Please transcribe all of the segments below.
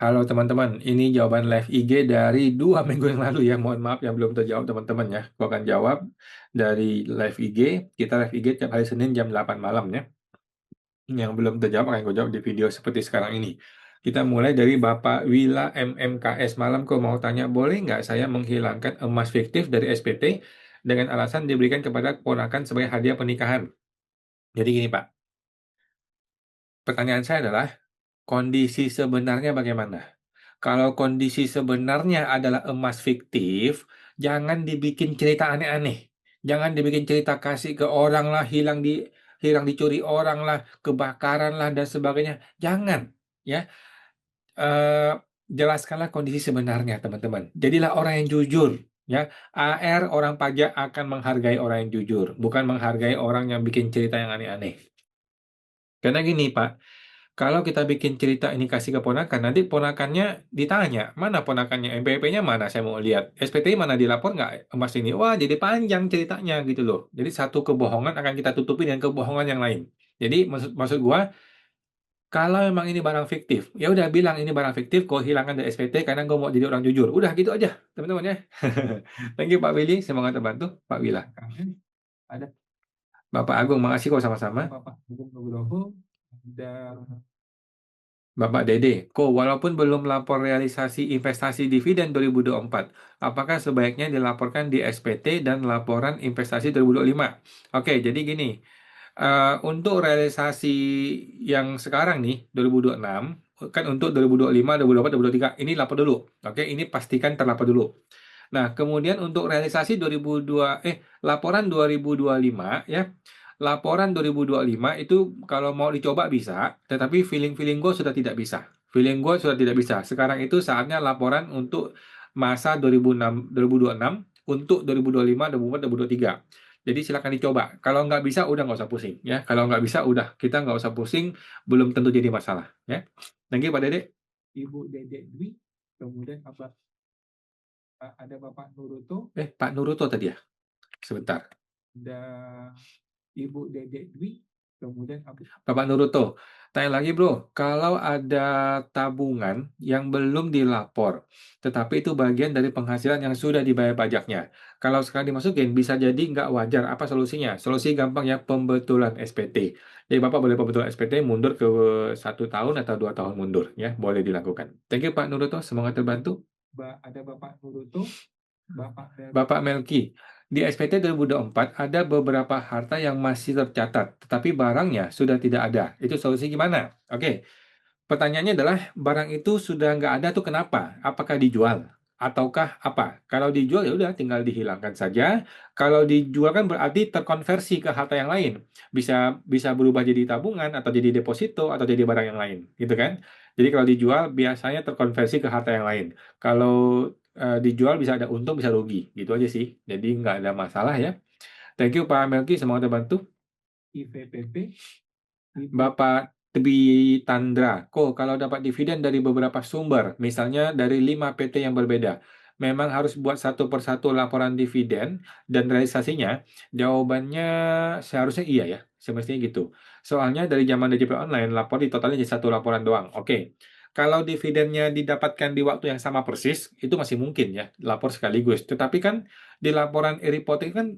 Halo teman-teman, ini jawaban live IG dari 2 minggu yang lalu ya. Mohon maaf yang belum terjawab teman-teman ya. Aku akan jawab dari live IG. Kita live IG tiap hari Senin jam 8 malam ya. Yang belum terjawab akan gue jawab di video seperti sekarang ini. Kita mulai dari Bapak Wila MMKS malam. Kau mau tanya, boleh nggak saya menghilangkan emas fiktif dari SPT dengan alasan diberikan kepada keponakan sebagai hadiah pernikahan? Jadi gini Pak, pertanyaan saya adalah kondisi sebenarnya bagaimana? Kalau kondisi sebenarnya adalah emas fiktif, jangan dibikin cerita aneh-aneh. Jangan dibikin cerita kasih ke orang lah, hilang dicuri orang lah, kebakaran lah dan sebagainya. Jangan, ya. Eh, Jelaskanlah kondisi sebenarnya, teman-teman. Jadilah orang yang jujur, ya. AR orang pajak akan menghargai orang yang jujur, bukan menghargai orang yang bikin cerita yang aneh-aneh. Karena gini, Pak. Kalau kita bikin cerita ini kasih ke ponakan, nanti ponakannya ditanya, mana ponakannya, MPP-nya mana, saya mau lihat. SPTI mana dilapor nggak emas ini? Wah, jadi panjang ceritanya gitu loh. Jadi satu kebohongan akan kita tutupi dengan kebohongan yang lain. Jadi maksud maksud gua, kalau memang ini barang fiktif, ya udah bilang ini barang fiktif, kau hilangkan dari SPT karena gue mau jadi orang jujur. Udah gitu aja, teman-teman ya. Thank you Pak Willy, semoga terbantu. Pak Wila. Ada Bapak Agung, makasih kok sama-sama. Bapak Agung Nugroho, ada Bapak Dede, kok walaupun belum lapor realisasi investasi dividen 2024, apakah sebaiknya dilaporkan di SPT dan laporan investasi 2025? Oke, jadi gini, untuk realisasi yang sekarang nih, 2026, kan untuk 2025, 2024, 2023, ini lapor dulu. Oke, ini pastikan terlapor dulu. Nah, kemudian untuk realisasi laporan 2025 ya. Laporan 2025 itu kalau mau dicoba bisa, tetapi feeling-feeling gue sudah tidak bisa. Feeling gue sudah tidak bisa. Sekarang itu saatnya laporan untuk masa 2006, 2026 untuk 2025, 2024, 2023. Jadi silakan dicoba. Kalau nggak bisa, udah nggak usah pusing ya. Kalau nggak bisa, udah kita nggak usah pusing. Belum tentu jadi masalah ya. Thank you Pak Dede. Ibu Dede Dwi, kemudian apa? Ada Bapak Nuruto. Pak Nuruto tadi ya? Sebentar. Ada Ibu Dede Dwi, kemudian Bapak Nuruto. Tanya lagi bro, kalau ada tabungan yang belum dilapor, tetapi itu bagian dari penghasilan yang sudah dibayar pajaknya. Kalau sekarang dimasukin, bisa jadi nggak wajar. Apa solusinya? Solusi gampang ya, pembetulan SPT. Jadi Bapak boleh pembetulan SPT mundur ke 1 tahun atau 2 tahun mundur. Ya, boleh dilakukan. Thank you Pak Nuruto, semoga terbantu. Ada Bapak Nuruto, Bapak Melki. Di SPT 2024 ada beberapa harta yang masih tercatat, tetapi barangnya sudah tidak ada. Itu solusi gimana? Oke, pertanyaannya adalah barang itu sudah nggak ada tuh kenapa? Apakah dijual? Ataukah apa? Kalau dijual ya udah tinggal dihilangkan saja. Kalau dijual kan berarti terkonversi ke harta yang lain. Bisa bisa berubah jadi tabungan atau jadi deposito atau jadi barang yang lain, gitu kan? Jadi kalau dijual biasanya terkonversi ke harta yang lain. Kalau dijual bisa ada untung bisa rugi, gitu aja sih. Jadi nggak ada masalah ya. Thank you Pak Melki, semoga terbantu. IVPP, Bapak Dwi Tandra, kok kalau dapat dividen dari beberapa sumber, misalnya dari 5 PT yang berbeda, memang harus buat satu persatu laporan dividen dan realisasinya? Jawabannya seharusnya iya ya, semestinya gitu. Soalnya dari zaman DJP online, lapor di totalnya jadi satu laporan doang. Oke. Kalau dividennya didapatkan di waktu yang sama persis, itu masih mungkin ya, lapor sekaligus. Tetapi kan di laporan e-reporting kan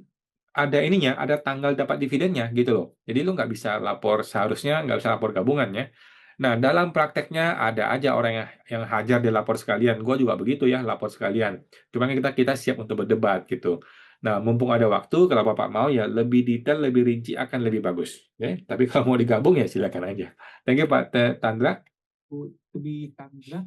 ada ininya, ada tanggal dapat dividennya gitu loh. Jadi lu nggak bisa lapor seharusnya nggak bisa lapor gabungan ya. Nah dalam prakteknya ada aja orang yang hajar di lapor sekalian. Gue juga begitu ya lapor sekalian. Cuma kita kita siap untuk berdebat gitu. Nah mumpung ada waktu kalau bapak mau ya lebih detail lebih rinci akan lebih bagus. Ya. Tapi kalau mau digabung ya silakan aja. Thank you Pak Tandra. Lebih Tandra.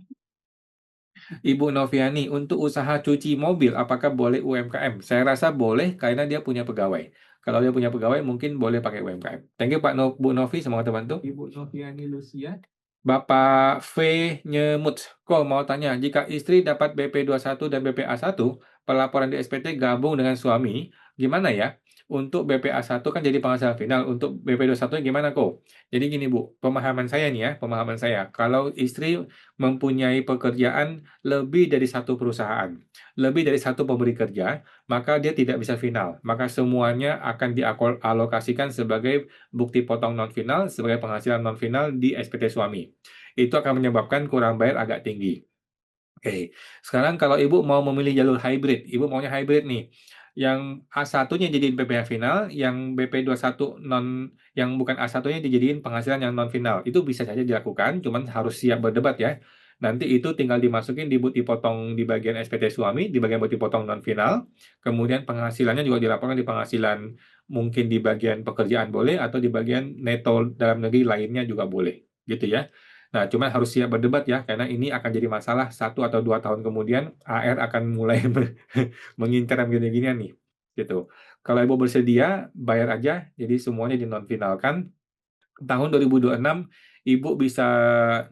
Ibu Noviani, untuk usaha cuci mobil, apakah boleh UMKM? Saya rasa boleh karena dia punya pegawai. Kalau dia punya pegawai, mungkin boleh pakai UMKM. Thank you Pak Bu Novi, semoga terbantu. Ibu Noviani Lucia. Bapak V. Nyemut, kok mau tanya, jika istri dapat BP21 dan BPA1, pelaporan di SPT gabung dengan suami, gimana ya? Untuk BPA 1 kan jadi penghasilan final, untuk BP21 gimana kok? Jadi gini Bu, pemahaman saya nih ya, pemahaman saya, kalau istri mempunyai pekerjaan lebih dari satu perusahaan, lebih dari satu pemberi kerja, maka dia tidak bisa final. Maka semuanya akan dialokasikan sebagai bukti potong non final, sebagai penghasilan non final di SPT suami. Itu akan menyebabkan kurang bayar agak tinggi. Oke, sekarang kalau Ibu mau memilih jalur hybrid, Ibu maunya hybrid nih. Yang A1-nya jadiin PPh final, yang BP21 yang bukan A1-nya dijadiin penghasilan yang non final. Itu bisa saja dilakukan, cuman harus siap berdebat ya. Nanti itu tinggal dimasukin dipotong di bagian SPT suami, di bagian potong non final. Kemudian penghasilannya juga dilaporkan di penghasilan mungkin di bagian pekerjaan boleh atau di bagian neto dalam negeri lainnya juga boleh. Gitu ya. Nah, cuman harus siap berdebat ya, karena ini akan jadi masalah 1 atau 2 tahun kemudian AR akan mulai mengincar yang gini-ginian nih, gitu. Kalau Ibu bersedia, bayar aja, jadi semuanya dinonfinalkan. Tahun 2026 Ibu bisa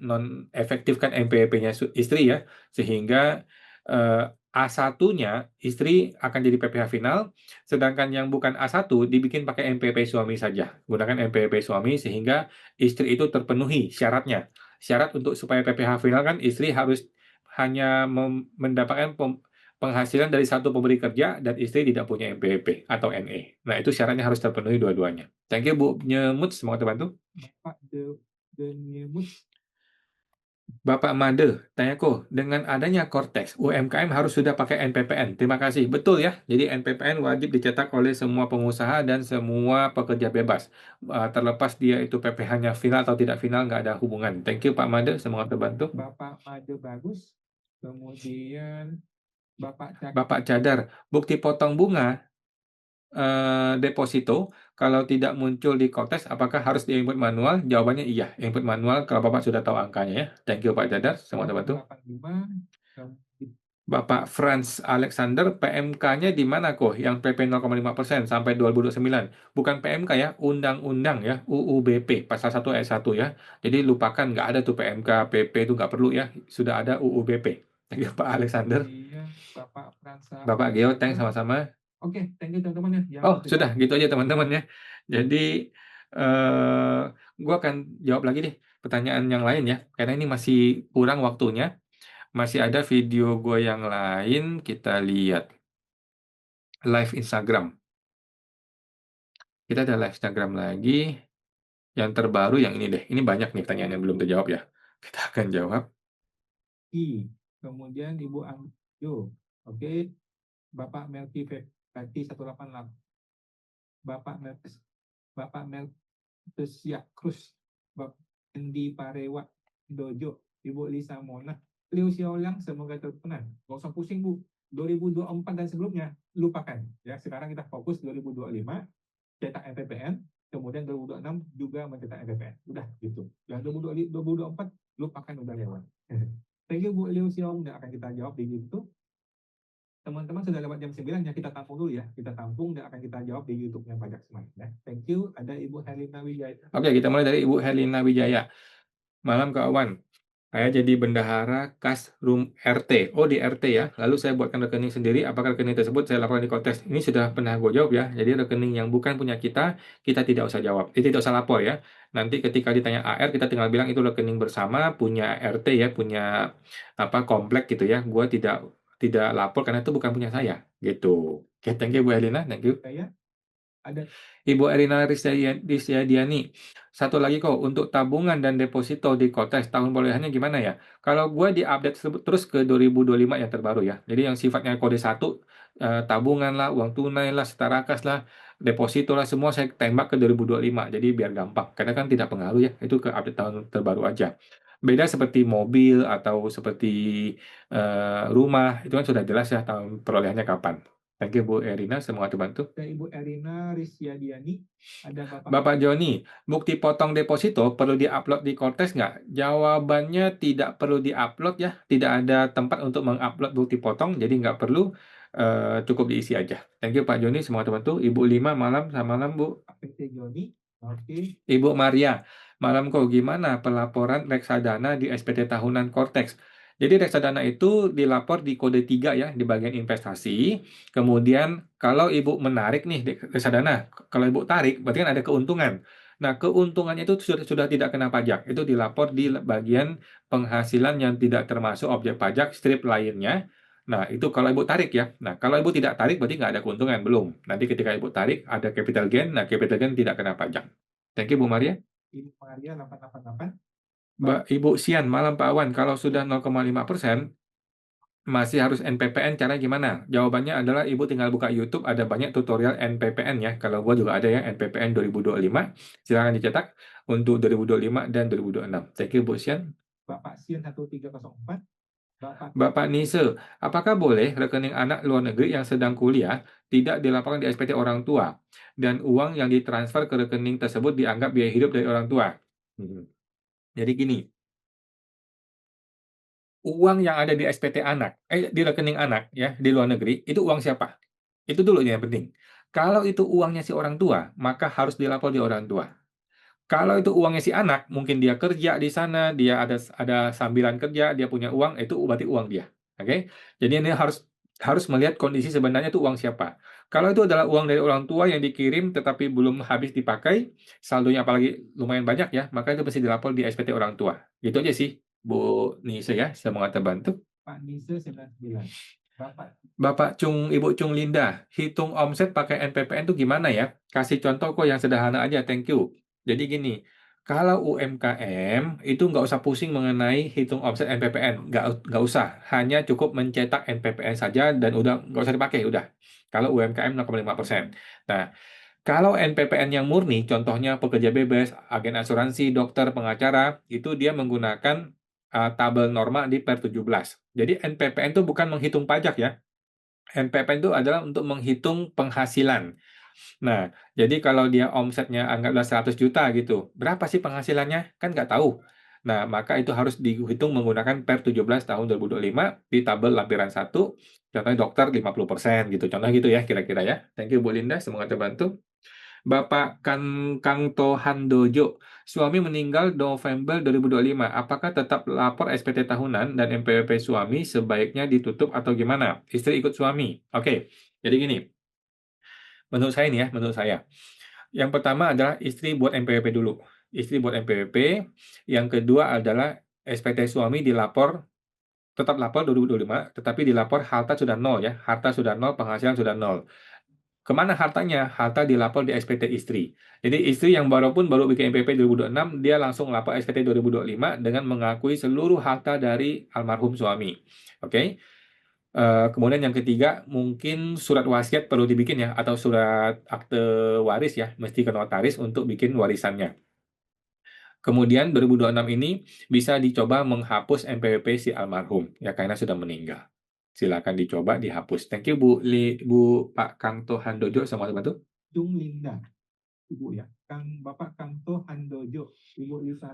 nonefektifkan NPWP-nya istri ya, sehingga A1-nya istri akan jadi PPh final, sedangkan yang bukan A1 dibikin pakai NPWP suami saja. Gunakan NPWP suami sehingga istri itu terpenuhi syaratnya. Syarat untuk supaya PPh final kan istri harus hanya mendapatkan penghasilan dari satu pemberi kerja dan istri tidak punya NPWP atau NE. Nah, itu syaratnya harus terpenuhi dua-duanya. Thank you Bu Nyemut, semoga terbantu. Bapak Nyemut. Bapak Made, tanyaku, dengan adanya Cortex, UMKM harus sudah pakai NPPN. Terima kasih. Betul ya. Jadi NPPN wajib dicetak oleh semua pengusaha dan semua pekerja bebas. Terlepas dia itu PPh-nya final atau tidak final, nggak ada hubungan. Thank you Pak Made, semoga terbantu. Bapak Made bagus. Kemudian Bapak Cadar, bukti potong bunga deposito kalau tidak muncul di Cortex, apakah harus di-input manual? Jawabannya iya, input manual kalau Bapak sudah tahu angkanya ya. Thank you Pak Jadar, semua terbantu. Bapak Franz Alexander, PMK-nya di mana kok? Yang PP 0,5% sampai 2029. Bukan PMK ya, undang-undang ya, UUBP, pasal 1 ayat 1 ya. Jadi lupakan, nggak ada tuh PMK, PP itu nggak perlu ya, sudah ada UUBP. Thank you Pak Alexander. Bapak Geo, thanks sama-sama. Oke, thank you teman-teman ya. Oh, sudah, gitu aja teman-teman ya. Jadi, gue akan jawab lagi deh pertanyaan yang lain ya, karena ini masih kurang waktunya. Masih ada video gue yang lain, kita lihat. Live Instagram. Kita ada live Instagram lagi. Yang terbaru yang ini deh. Ini banyak nih pertanyaan yang belum terjawab ya. Kita akan jawab. Kemudian Ibu Amjo. Oke. Bapak Melki 188. Bapak Meltesia Cruz, Bapak Endi Parewa Dojo, Ibu Lisa Mona, Liu Xiaolang, semoga terkenal. Gak usah pusing Bu, 2024 dan sebelumnya lupakan. Ya, sekarang kita fokus 2025 cetak NPPN, kemudian 2026 juga mencetak NPPN. Udah gitu. Yang 2024 lupakan, udah lewat. Thank you Bu Liu Xiaolang, dan akan kita jawab di YouTube. Teman-teman sudah lewat jam 9 ya, kita tampung dulu ya. Kita tampung dan akan kita jawab di YouTube-nya Pajak Smart ya. Thank you. Ada Ibu Herlina Wijaya. Oke, kita mulai dari Ibu Herlina Wijaya. Malam kawan. Saya jadi bendahara kas room RT. Oh, di RT ya. Lalu saya buatkan rekening sendiri. Apakah rekening tersebut saya laporkan di kontes? Ini sudah pernah gue jawab ya. Jadi rekening yang bukan punya kita tidak usah jawab. Tidak usah lapor ya. Nanti ketika ditanya AR, kita tinggal bilang itu rekening bersama, punya RT ya, punya komplek gitu ya. Gue tidak lapor karena itu bukan punya saya gitu. Oke, thank you Bu Elina, thank you. Ada Ibu Erina Rizdiani. Satu lagi kok, untuk tabungan dan deposito di Kotes, tahun perolehannya gimana ya? Kalau gue diupdate terus ke 2025 yang terbaru ya. Jadi yang sifatnya kode 1, tabungan lah, uang tunai lah, setara kas lah, deposito lah, semua saya tembak ke 2025. Jadi biar gampang. Karena kan tidak pengaruh ya, itu ke update tahun terbaru aja. Beda seperti mobil atau seperti rumah, itu kan sudah jelas ya tahun perolehannya kapan. Thank you Bu Erina, semoga terbantu. Dan Ibu Erina Rizdiani, ada Bapak Joni, bukti potong deposito perlu diupload di Cortex nggak? Jawabannya tidak perlu diupload ya, tidak ada tempat untuk mengupload bukti potong, jadi nggak perlu, cukup diisi aja. Thank you Pak Joni, semoga terbantu. Ibu Lima, malam, selamat malam Bu. Joni. Oke. Ibu Maria, malam kok gimana pelaporan reksadana di SPT tahunan Cortex? Jadi reksadana itu dilapor di kode 3 ya, di bagian investasi. Kemudian kalau Ibu menarik nih di reksadana, kalau Ibu tarik berarti kan ada keuntungan. Nah, keuntungannya itu sudah tidak kena pajak. Itu dilapor di bagian penghasilan yang tidak termasuk objek pajak strip lainnya. Nah, itu kalau Ibu tarik ya. Nah, kalau Ibu tidak tarik berarti nggak ada keuntungan, belum. Nanti ketika Ibu tarik ada capital gain, nah capital gain tidak kena pajak. Thank you Bu Maria. Ibu Maria 888. Ibu Sian, malam Pak Awan, kalau sudah 0,5% masih harus NPPN, cara gimana? Jawabannya adalah Ibu tinggal buka YouTube, ada banyak tutorial NPPN ya. Kalau gua juga ada ya, NPPN 2025. Silakan dicetak untuk 2025 dan 2026. Thank you Bu Sian. Bapak Sian 1304. Bapak Nise, apakah boleh rekening anak luar negeri yang sedang kuliah tidak dilaporkan di SPT orang tua dan uang yang ditransfer ke rekening tersebut dianggap biaya hidup dari orang tua? Hmm. Jadi gini, uang yang ada di SPT anak, di rekening anak ya di luar negeri, itu uang siapa? Itu dulu yang penting. Kalau itu uangnya si orang tua, maka harus dilapor di orang tua. Kalau itu uangnya si anak, mungkin dia kerja di sana, dia ada sambilan kerja, dia punya uang, itu berarti uang dia. Oke? Jadi ini harus harus melihat kondisi sebenarnya itu uang siapa. Kalau itu adalah uang dari orang tua yang dikirim tetapi belum habis dipakai, saldonya apalagi lumayan banyak ya, maka itu mesti dilapor di SPT orang tua. Gitu aja sih, Bu Nise ya, semoga terbantu. Pak Nise 99. Bapak Ibu Cung Linda, hitung omset pakai NPPN itu gimana ya? Kasih contoh kok yang sederhana aja, thank you. Jadi gini, kalau UMKM itu nggak usah pusing mengenai hitung omset NPPN, nggak usah, hanya cukup mencetak NPPN saja dan udah nggak usah dipakai, udah. Kalau UMKM 0,5%. Nah, kalau NPPN yang murni, contohnya pekerja bebas, agen asuransi, dokter, pengacara, itu dia menggunakan tabel norma di per 17. Jadi NPPN itu bukan menghitung pajak ya. NPPN itu adalah untuk menghitung penghasilan. Nah, jadi kalau dia omsetnya anggaplah 100 juta gitu, berapa sih penghasilannya? Kan nggak tahu. Nah, maka itu harus dihitung menggunakan per 17 tahun 2025 di tabel lampiran 1, contohnya dokter 50% gitu. Contoh gitu ya kira-kira ya. Thank you Bu Linda, semoga terbantu. Bapak Kang Tohan Dojo, suami meninggal November 2025. Apakah tetap lapor SPT tahunan dan NPWP suami sebaiknya ditutup atau gimana? Istri ikut suami. Oke, jadi gini. Menurut saya nih ya, menurut saya. Yang pertama adalah istri buat NPWP dulu. Istri buat NPWP. Yang kedua adalah SPT suami dilapor, tetap lapor 2025, tetapi dilapor harta sudah nol ya. Harta sudah nol, penghasilan sudah nol. Kemana hartanya? Harta dilapor di SPT istri. Jadi istri yang baru bikin NPWP 2026, dia langsung lapor SPT 2025 dengan mengakui seluruh harta dari almarhum suami. Oke? Kemudian yang ketiga, mungkin surat wasiat perlu dibikin ya, atau surat akte waris ya, mesti ke notaris untuk bikin warisannya. Kemudian 2026 ini bisa dicoba menghapus NPWP si almarhum, ya karena sudah meninggal. Silakan dicoba dihapus. Thank you Bu Pak Kang Tohan Dojo sama teman-teman. Cung Linda. Ibu ya. Bapak Kanto Handojo.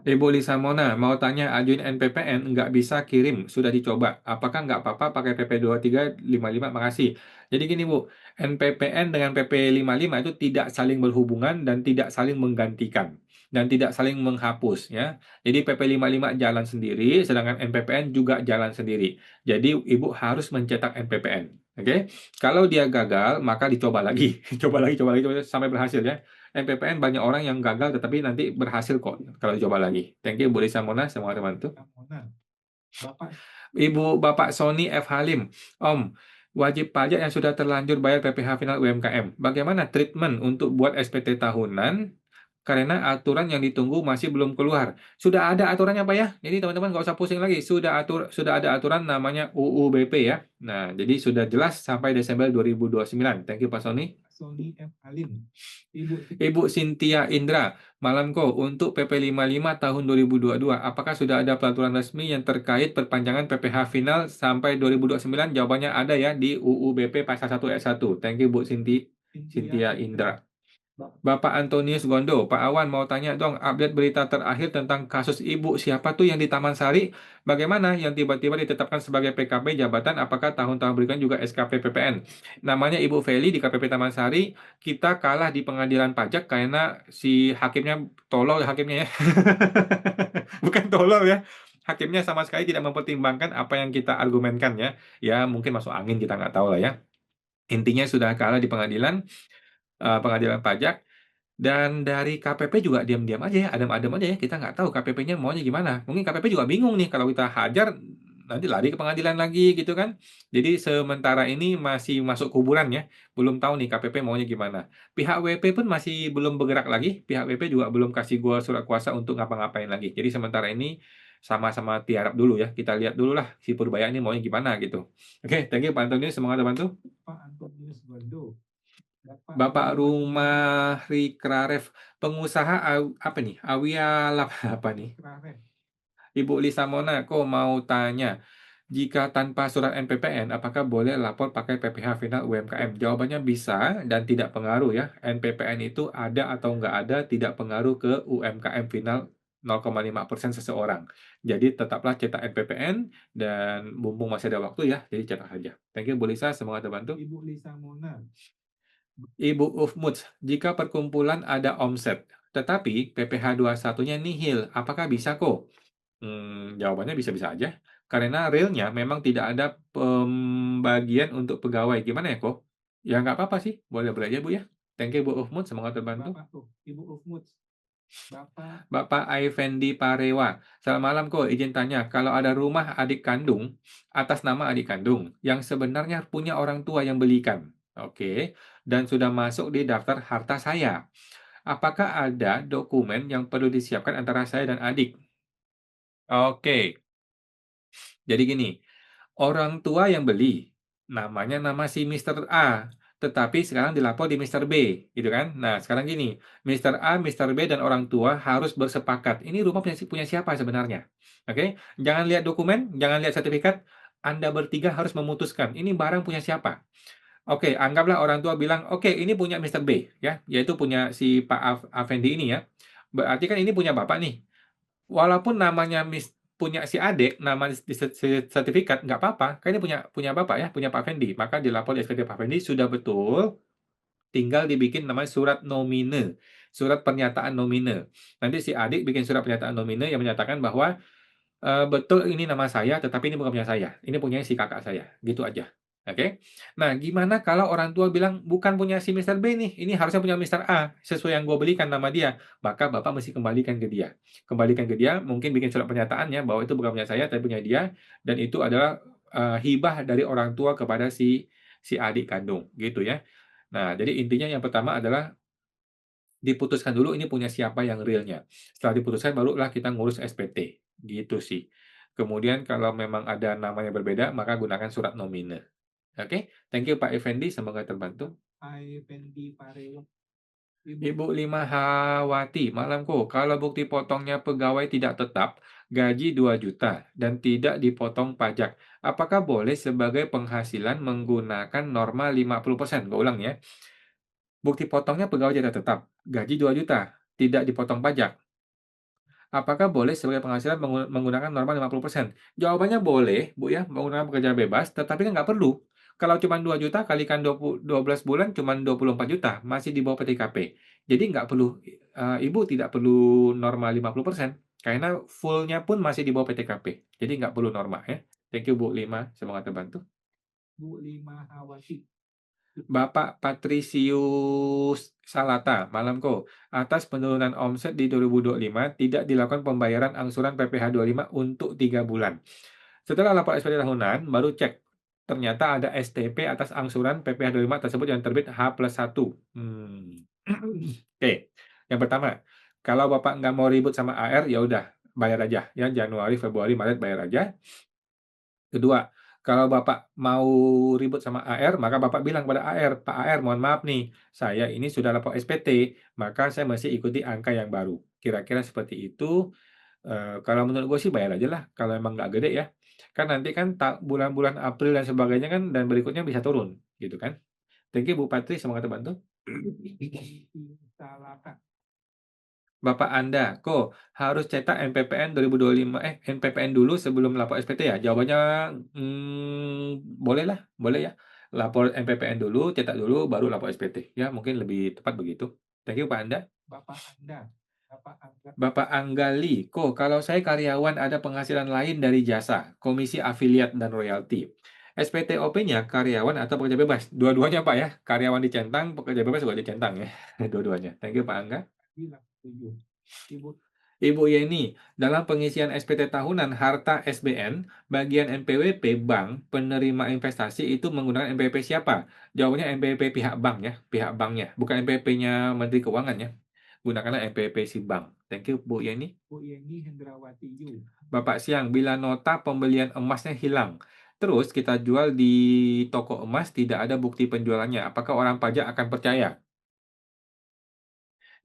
Ibu Lisa Mona, mau tanya ajuin NPPN, nggak bisa kirim, sudah dicoba. Apakah nggak apa-apa pakai PP 2355? Makasih. Jadi gini Bu, NPPN dengan PP 55 itu tidak saling berhubungan dan tidak saling menggantikan. Dan tidak saling menghapus ya. Jadi PP 55 jalan sendiri, sedangkan NPPN juga jalan sendiri. Jadi Ibu harus mencetak NPPN. Oke? Kalau dia gagal, maka dicoba lagi. Coba lagi sampai berhasil ya. NPPN banyak orang yang gagal tetapi nanti berhasil kok kalau coba lagi. Thank you Bu Lisa Mona, semua teman-teman. Bapak Sony F. Halim, Om, wajib pajak yang sudah terlanjur bayar PPh final UMKM. Bagaimana treatment untuk buat SPT tahunan? Karena aturan yang ditunggu masih belum keluar. Sudah ada aturannya Pak ya? Jadi teman-teman nggak usah pusing lagi. Sudah ada aturan namanya UUBP ya. Nah, jadi sudah jelas sampai Desember 2029. Thank you Pak Sony. Sony F. Halim. Ibu Cynthia Indra, Malamko, untuk PP 55 tahun 2022, apakah sudah ada peraturan resmi yang terkait perpanjangan PPh final sampai 2029? Jawabannya ada ya di UUBP Pasal 1 Ayat 1. Thank you Bu Cynthia Indra. Bapak Antonius Gondo, Pak Awan mau tanya dong, update berita terakhir tentang kasus ibu siapa tuh yang di Taman Sari, bagaimana yang tiba-tiba ditetapkan sebagai PKP jabatan, apakah tahun-tahun berikutnya juga SKP PPN? Namanya Ibu Feli di KPP Taman Sari, kita kalah di pengadilan pajak karena si hakimnya tolol hakimnya ya. Bukan tolol ya. hakimnya sama sekali tidak mempertimbangkan apa yang kita argumenkan ya. Ya mungkin masuk angin kita nggak tahu lah ya. Intinya sudah kalah di pengadilan, pengadilan pajak. Dan dari KPP juga diam-diam aja ya, adem-adem aja ya. Kita nggak tahu KPP-nya maunya gimana. Mungkin KPP juga bingung nih kalau kita hajar nanti lari ke pengadilan lagi gitu kan. Jadi sementara ini masih masuk kuburan ya. Belum tahu nih KPP maunya gimana. Pihak WP pun masih belum bergerak lagi. Pihak WP juga belum kasih gua surat kuasa untuk ngapa-ngapain lagi. Jadi sementara ini sama-sama tiarap dulu ya. Kita lihat dulu lah si Purbaya ini maunya gimana gitu. Oke, thank you Pak Antonius. Semoga bantu. Pak Antonius Gondo. Bapak Bapak Rumah Rumah Rikraref, pengusaha apa nih? Awialap apa nih? Kraref. Ibu Lisa Monaco mau tanya, jika tanpa surat NPPN, apakah boleh lapor pakai PPh final UMKM? Jawabannya bisa dan tidak pengaruh ya. NPPN itu ada atau nggak ada tidak pengaruh ke UMKM final 0,5% seseorang. Jadi tetaplah cetak NPPN dan mumpung masih ada waktu ya, jadi cetak saja. Thank you Bu Lisa, semoga terbantu. Ibu Lisa Mona. Ibu Ufmuts, jika perkumpulan ada omset, tetapi PPh 21-nya nihil, apakah bisa kok? Jawabannya bisa-bisa aja. Karena realnya memang tidak ada pembagian untuk pegawai. Gimana ya kok? Ya nggak apa-apa sih. Boleh-boleh aja Bu ya. Thank you Bu Ufmuts, semoga terbantu. Bapak tuh, Ibu Ufmuts. Bapak Bapak Effendi Parewa. Selamat malam kok, izin tanya. Kalau ada rumah adik kandung, atas nama adik kandung, yang sebenarnya punya orang tua yang belikan. Oke, dan sudah masuk di daftar harta saya. Apakah ada dokumen yang perlu disiapkan antara saya dan adik? Oke, jadi gini, orang tua yang beli, namanya nama si Mister A, tetapi sekarang dilapor di Mister B, gitu kan? Nah, sekarang gini, Mister A, Mister B, dan orang tua harus bersepakat. Ini rumah punya siapa sebenarnya? Oke, jangan lihat dokumen, jangan lihat sertifikat. Anda bertiga harus memutuskan, ini barang punya siapa? Oke, anggaplah orang tua bilang, oke, ini punya Mister B, ya, yaitu punya si Pak Afendi ini ya. Berarti kan ini punya bapak nih. Walaupun namanya punya si adik, nama di sertifikat nggak apa-apa, kan ini punya punya bapak ya, punya Pak Fendi. Maka dilapor di SPT Pak Fendi sudah betul, tinggal dibikin namanya surat nomine, surat pernyataan nomine. Nanti si adik bikin surat pernyataan nomine yang menyatakan bahwa betul ini nama saya, tetapi ini bukan punya saya. Ini punya si kakak saya. Gitu aja. Oke. Nah, gimana kalau orang tua bilang bukan punya si Mister B nih, ini harusnya punya Mister A, sesuai yang gue belikan nama dia. Maka Bapak mesti kembalikan ke dia. Kembalikan ke dia, mungkin bikin surat pernyataannya bahwa itu bukan punya saya, tapi punya dia, dan itu adalah hibah dari orang tua kepada si adik kandung, gitu ya. Nah, jadi intinya yang pertama adalah diputuskan dulu ini punya siapa yang realnya. Setelah diputuskan barulah kita ngurus SPT, gitu sih. Kemudian kalau memang ada namanya berbeda, maka gunakan surat nomine. Oke, thank you Pak Effendi, semoga terbantu. Effendi Parewa. Ibu Limahawati, malamku, kalau bukti potongnya pegawai tidak tetap, gaji 2 juta, dan tidak dipotong pajak, apakah boleh sebagai penghasilan menggunakan norma 50%? Gue ulang ya. Bukti potongnya pegawai tidak tetap, gaji 2 juta, tidak dipotong pajak. Apakah boleh sebagai penghasilan menggunakan norma 50%? Jawabannya boleh, Bu ya, menggunakan pekerjaan bebas, tetapi kan nggak perlu. Kalau cuma 2 juta kalikan 12 bulan cuma 24 juta, masih di bawah PTKP. Jadi nggak perlu, Ibu tidak perlu norma 50%, karena full-nya pun masih di bawah PTKP. Jadi nggak perlu norma ya. Thank you Bu Lima, semoga terbantu. Bu Limahawati. Bapak Patrisius Salata, malamku. Atas penurunan omset di 2025, tidak dilakukan pembayaran angsuran PPh 25 untuk 3 bulan. Setelah lapor SPT tahunan, baru cek. Ternyata ada STP atas angsuran PPh 25 tersebut yang terbit H+1. Oke, yang pertama, kalau Bapak nggak mau ribut sama AR, ya udah, bayar aja. Ya, Januari, Februari, Maret bayar aja. Kedua, kalau Bapak mau ribut sama AR, maka Bapak bilang kepada AR, Pak AR, mohon maaf nih, saya ini sudah lapor SPT, maka saya mesti ikuti angka yang baru. Kira-kira seperti itu. Kalau menurut gue sih bayar aja lah, kalau emang nggak gede ya. Kan nanti kan bulan-bulan April dan sebagainya kan, dan berikutnya bisa turun, gitu kan. Thank you Bu Patri, semoga terbantu. Salaka. Bapak Anda, kok harus cetak NPPN 2025, NPPN dulu sebelum lapor SPT ya? Jawabannya, boleh lah, boleh ya. Lapor NPPN dulu, cetak dulu, baru lapor SPT. Ya, mungkin lebih tepat begitu. Thank you Pak Anda. Bapak Anda. Bapak Anggali, kalau saya karyawan ada penghasilan lain dari jasa, komisi afiliat dan royalti. SPTOP-nya karyawan atau pekerja bebas? Dua-duanya Pak ya, karyawan dicentang, pekerja bebas juga dicentang ya, dua-duanya. Thank you Pak Angga. Ibu Yeni, dalam pengisian SPT tahunan harta SBN, bagian NPWP bank penerima investasi itu menggunakan NPWP siapa? Jawabannya NPWP pihak bank ya, pihak banknya, bukan NPWP-nya Menteri Keuangan ya. Gunakanlah NPWP si bank. Thank you Bu Yeni. Bu Yeni Hendrawati Yu. Bapak Siang, bila nota pembelian emasnya hilang, terus kita jual di toko emas tidak ada bukti penjualannya, apakah orang pajak akan percaya?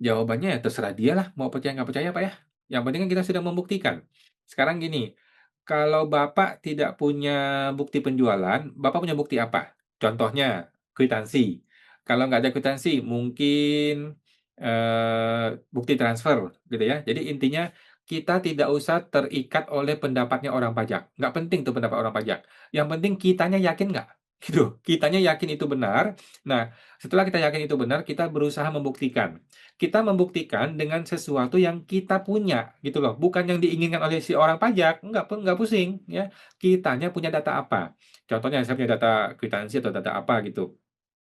Jawabannya ya terserah dia lah, mau percaya nggak percaya Pak ya. Yang penting kan kita sudah membuktikan. Sekarang gini, kalau Bapak tidak punya bukti penjualan, Bapak punya bukti apa? Contohnya, kwitansi. Kalau nggak ada kwitansi, mungkin bukti transfer, gitu ya. Jadi intinya kita tidak usah terikat oleh pendapatnya orang pajak. Nggak penting tuh pendapat orang pajak. Yang penting kitanya yakin nggak? Gitu. Kitanya yakin itu benar. Nah, setelah kita yakin itu benar, kita berusaha membuktikan. Kita membuktikan dengan sesuatu yang kita punya gitu loh, bukan yang diinginkan oleh si orang pajak, enggak pusing ya. Kitanya punya data apa? Contohnya saya punya data kwitansi atau data apa gitu.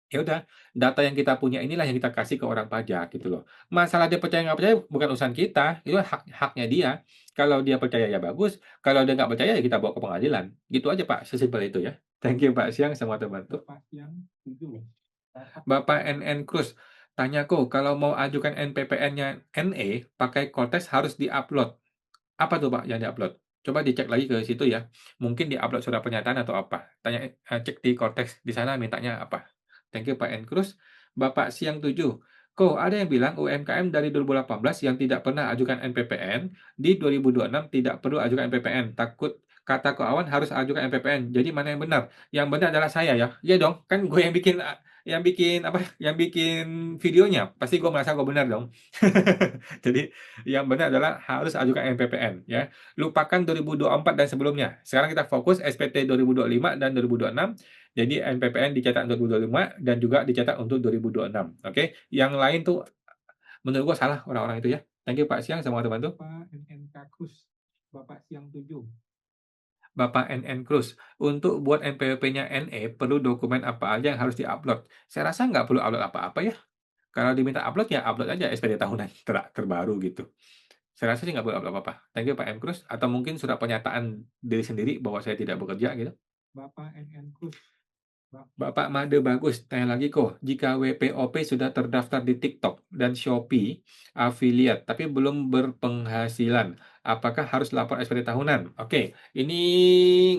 Ya udah, data yang kita punya inilah yang kita kasih ke orang pajak gitu loh. Masalah dia percaya nggak percaya bukan urusan kita, itu haknya dia. Kalau dia percaya ya bagus, kalau dia nggak percaya ya kita bawa ke pengadilan. Gitu aja Pak, sesimpel itu ya. Thank you Pak Siang, semua terbantu. Bapak Siang 7. Bapak NN Cruz, tanya kalau mau ajukan NPPN-nya NE, pakai Cortex harus diupload. Apa tuh Pak yang diupload? Coba dicek lagi ke situ ya. Mungkin diupload surat pernyataan atau apa. Tanya, cek di Cortex di sana mintanya apa. Thank you Pak N. Cruz. Bapak Siang 7. Ada yang bilang UMKM dari 2018 yang tidak pernah ajukan NPPN, di 2026 tidak perlu ajukan NPPN. Takut kata keuangan harus ajukan NPPN. Jadi mana yang benar? Yang benar adalah saya ya. Iya dong, kan gue yang bikin videonya. Pasti gue merasa gue benar dong. Jadi yang benar adalah harus ajukan NPPN ya. Lupakan 2024 dan sebelumnya. Sekarang kita fokus SPT 2025 dan 2026. Jadi NPPN dicetak untuk 2025 dan juga dicetak untuk 2026. Oke. Yang lain tuh menurut gua salah orang-orang itu ya. Thank you Pak Siang, semoga terbantu. Bapak NNK Cruz. Bapak Siang 7. Bapak NN Cruz, untuk buat NPWP-nya NE perlu dokumen apa aja yang harus diupload? Saya rasa nggak perlu upload apa-apa ya. Kalau diminta upload ya upload aja SPT tahunan terbaru gitu. Saya rasa sih nggak perlu upload apa-apa. Thank you Pak M. Cruz. Atau mungkin surat pernyataan diri sendiri bahwa saya tidak bekerja gitu. Bapak NN Cruz. Bapak Made Bagus, tanya lagi jika WPOP sudah terdaftar di TikTok dan Shopee affiliate tapi belum berpenghasilan, apakah harus lapor SPT tahunan? Oke, ini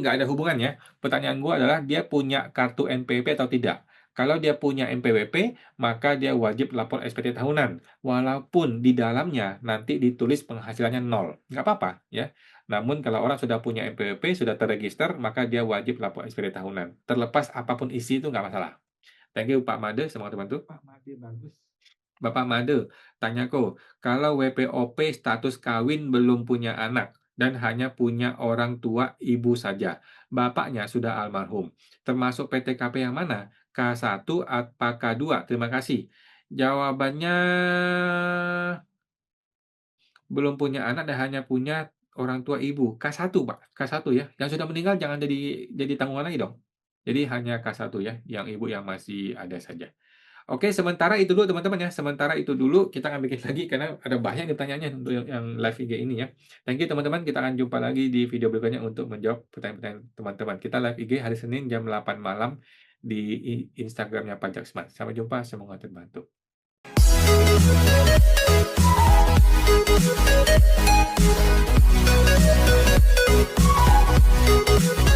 nggak ada hubungannya. Pertanyaan gua adalah dia punya kartu NPWP atau tidak? Kalau dia punya NPWP, maka dia wajib lapor SPT tahunan. Walaupun di dalamnya nanti ditulis penghasilannya 0. Nggak apa-apa ya. Namun kalau orang sudah punya NPWP, sudah terregister, maka dia wajib lapor SPT tahunan. Terlepas apapun isi itu nggak masalah. Thank you Pak Made, semoga terbantu. Pak Made bagus. Bapak Made, tanya kalau WPOP status kawin belum punya anak dan hanya punya orang tua ibu saja, bapaknya sudah almarhum, termasuk PTKP yang mana? K1 atau K2? Terima kasih. Jawabannya belum punya anak dan hanya punya orang tua ibu. K1 Pak, K1 ya. Yang sudah meninggal jangan jadi tanggungan lagi dong. Jadi hanya K1 ya, yang ibu yang masih ada saja. Oke, sementara itu dulu teman-teman ya. Sementara itu dulu kita akan bikin lagi karena ada banyak pertanyaannya untuk yang live IG ini ya. Thank you teman-teman. Kita akan jumpa lagi di video berikutnya untuk menjawab pertanyaan-pertanyaan teman-teman. Kita live IG hari Senin jam 8 malam di Instagramnya Pajak Smart. Sampai jumpa, semoga terbantu. Thank you.